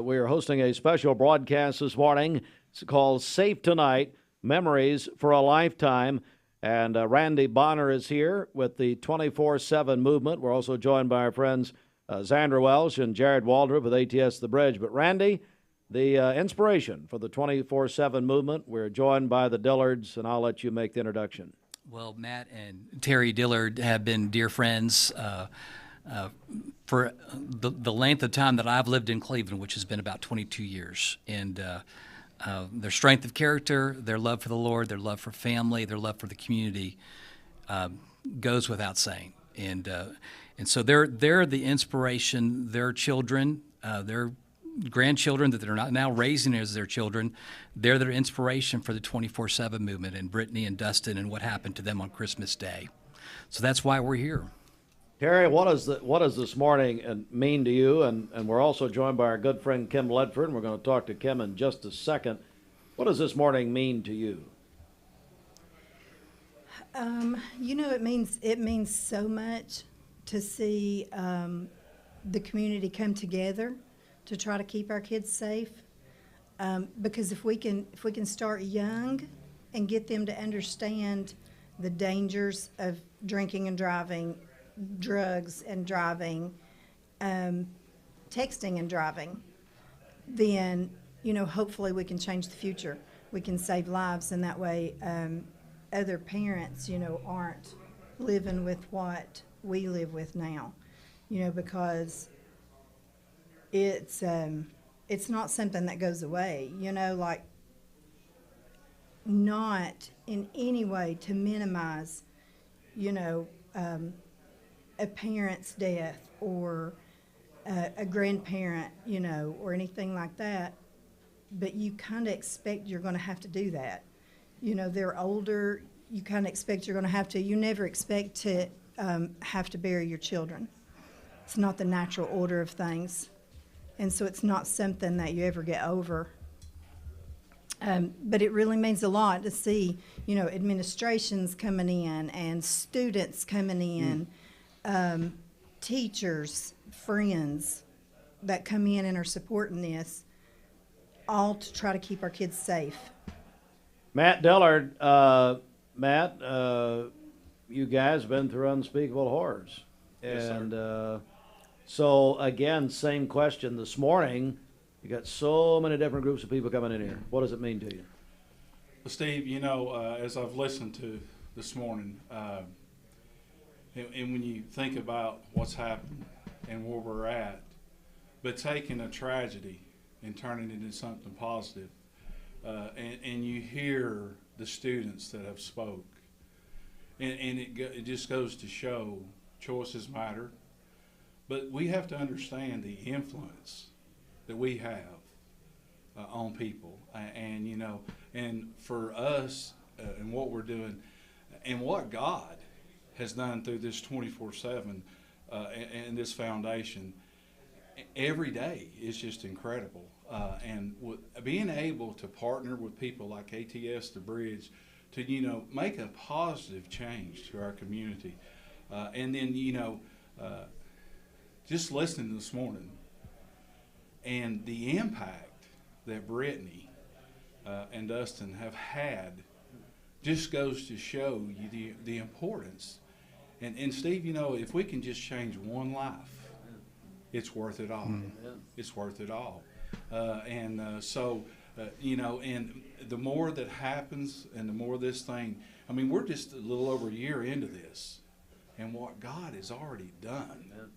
We are hosting a special broadcast this morning. It's called Safe Tonight, Memories for a Lifetime. And Randy Bonner is here with the 24/7 movement. We're also joined by our friends Xander Welsh and Jared Waldrop with ATS The Bridge. But Randy, the inspiration for the 24/7 movement, we're joined by the Dillards, and I'll let you make the introduction. Well, Matt and Terry Dillard have been dear friends for the length of time that I've lived in Cleveland, which has been about 22 years. And their strength of character, their love for the Lord, their love for family, their love for the community goes without saying. And so they're the inspiration. Their children, their grandchildren that they're not now raising as their children, they're their inspiration for the 24/7 movement, and Brittany and Dustin and what happened to them on Christmas Day. So that's why we're here. Terry, what does this morning mean to you? And we're also joined by our good friend Kim Ledford, and we're going to talk to Kim in just a second. What does this morning mean to you? It means so much to see the community come together to try to keep our kids safe. Because if we can start young and get them to understand the dangers of drinking and driving, drugs and driving, texting and driving, then hopefully we can change the future. We can save lives, and that way other parents aren't living with what we live with now, because it's not something that goes away, like, not in any way to minimize a parent's death or a grandparent, or anything like that. But you kind of expect you're going to have to do that. They're older. You kind of expect you're going to have to. You never expect to have to bury your children. It's not the natural order of things. And so it's not something that you ever get over. But it really means a lot to see, administrations coming in and students coming in. Teachers, friends that come in and are supporting this, all to try to keep our kids safe. Matt Dillard, Matt, you guys have been through unspeakable horrors. Yes, and sir. So, again, same question this morning. You got so many different groups of people coming in here. What does it mean to you? Well, Steve, as I've listened to this morning, and when you think about what's happened and where we're at, but taking a tragedy and turning it into something positive, and you hear the students that have spoke, and it just goes to show choices matter, but we have to understand the influence that we have on people, and for us and what we're doing and what God has done through this 24/7 and this foundation every day is just incredible. And being able to partner with people like ATS The Bridge to make a positive change to our community, and then just listening this morning and the impact that Brittany and Dustin have had just goes to show you the importance. And Steve, if we can just change one life, it's worth it all. It's worth it all. So, and the more that happens and the more this thing, we're just a little over a year into this, and what God has already done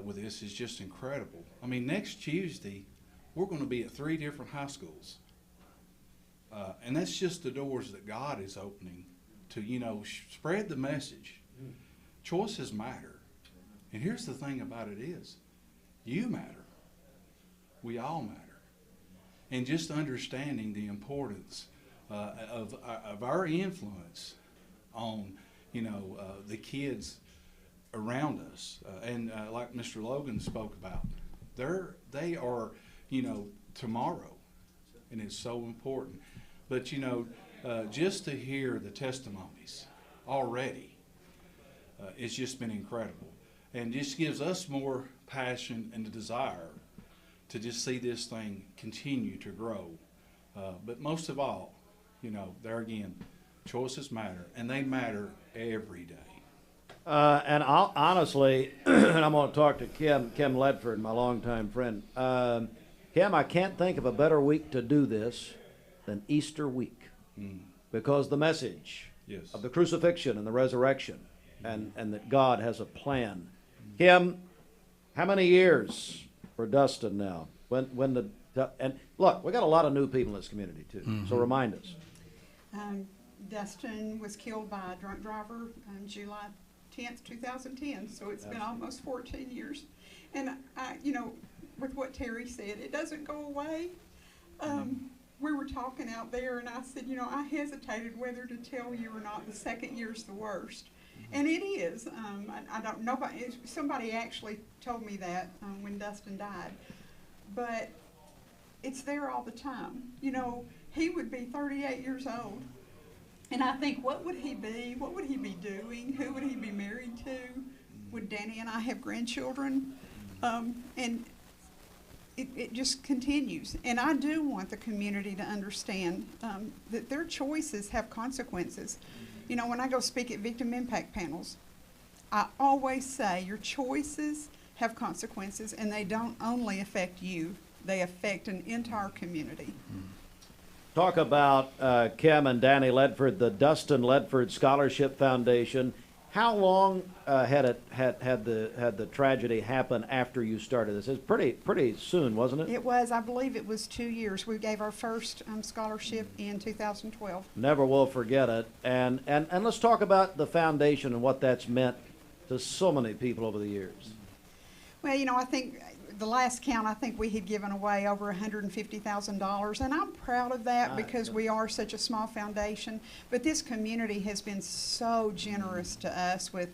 with this is just incredible. Next Tuesday, we're going to be at 3 different high schools. And that's just the doors that God is opening to, spread the message. Choices matter. And here's the thing about it is, you matter. We all matter. And just understanding the importance of our influence on, the kids around us. And like Mr. Logan spoke about, they are, tomorrow. And it's so important. But, just to hear the testimonies already, it's just been incredible. And just gives us more passion and the desire to just see this thing continue to grow. But most of all, there again, choices matter, and they matter every day. And I'll, honestly, and I'm going to talk to Kim Ledford, my longtime friend. Kim, I can't think of a better week to do this than Easter week, because the message of the crucifixion and the resurrection, and that God has a plan. Kim, how many years for Dustin now? And look, we got a lot of new people in this community too. So remind us. Dustin was killed by a drunk driver on July 10th, 2010. So it's been almost 14 years. And with what Terry said, it doesn't go away. We were talking out there, and I said, I hesitated whether to tell you or not. The second year's the worst. And it is. I don't know. Somebody actually told me that when Dustin died. But it's there all the time. He would be 38 years old. And I think, what would he be? What would he be doing? Who would he be married to? Would Danny and I have grandchildren? And it just continues. And I do want the community to understand that their choices have consequences. When I go speak at victim impact panels, I always say your choices have consequences, and they don't only affect you, they affect an entire community. Talk about Kim and Danny Ledford, the Dustin Ledford Scholarship Foundation. How long had the tragedy happen after you started this? It was pretty soon, wasn't it? It was. I believe it was 2 years. We gave our first scholarship in 2012. Never will forget it. And let's talk about the foundation and what that's meant to so many people over the years. Well, I think the last count, I think we had given away over $150,000, and I'm proud of that because we are such a small foundation. But this community has been so generous to us with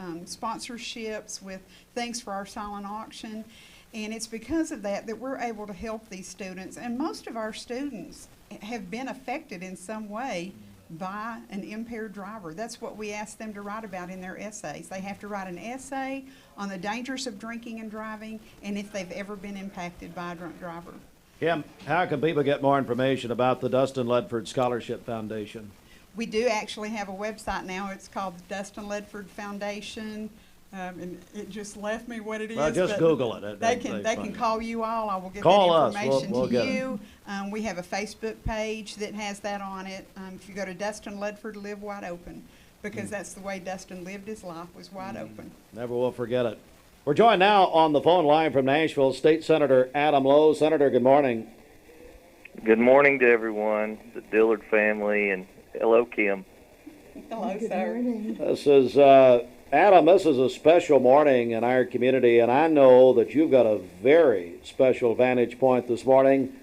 sponsorships, with things for our silent auction, and it's because of that we're able to help these students. And most of our students have been affected in some way by an impaired driver. That's what we ask them to write about in their essays. They have to write an essay on the dangers of drinking and driving, and if they've ever been impacted by a drunk driver. Kim, how can people get more information about the Dustin Ledford Scholarship Foundation? We do actually have a website now. It's called the Dustin Ledford Foundation. And it just left me what it is. Well, just Google it. They can call you all. I will get that information we'll to you. We have a Facebook page that has that on it. If you go to Dustin Ledford, Live Wide Open, because that's the way Dustin lived his life, was wide open. Never will forget it. We're joined now on the phone line from Nashville, State Senator Adam Lowe. Senator, good morning. Good morning to everyone, the Dillard family, and hello, Kim. Hello, sir. This is Adam, this is a special morning in our community, and I know that you've got a very special vantage point this morning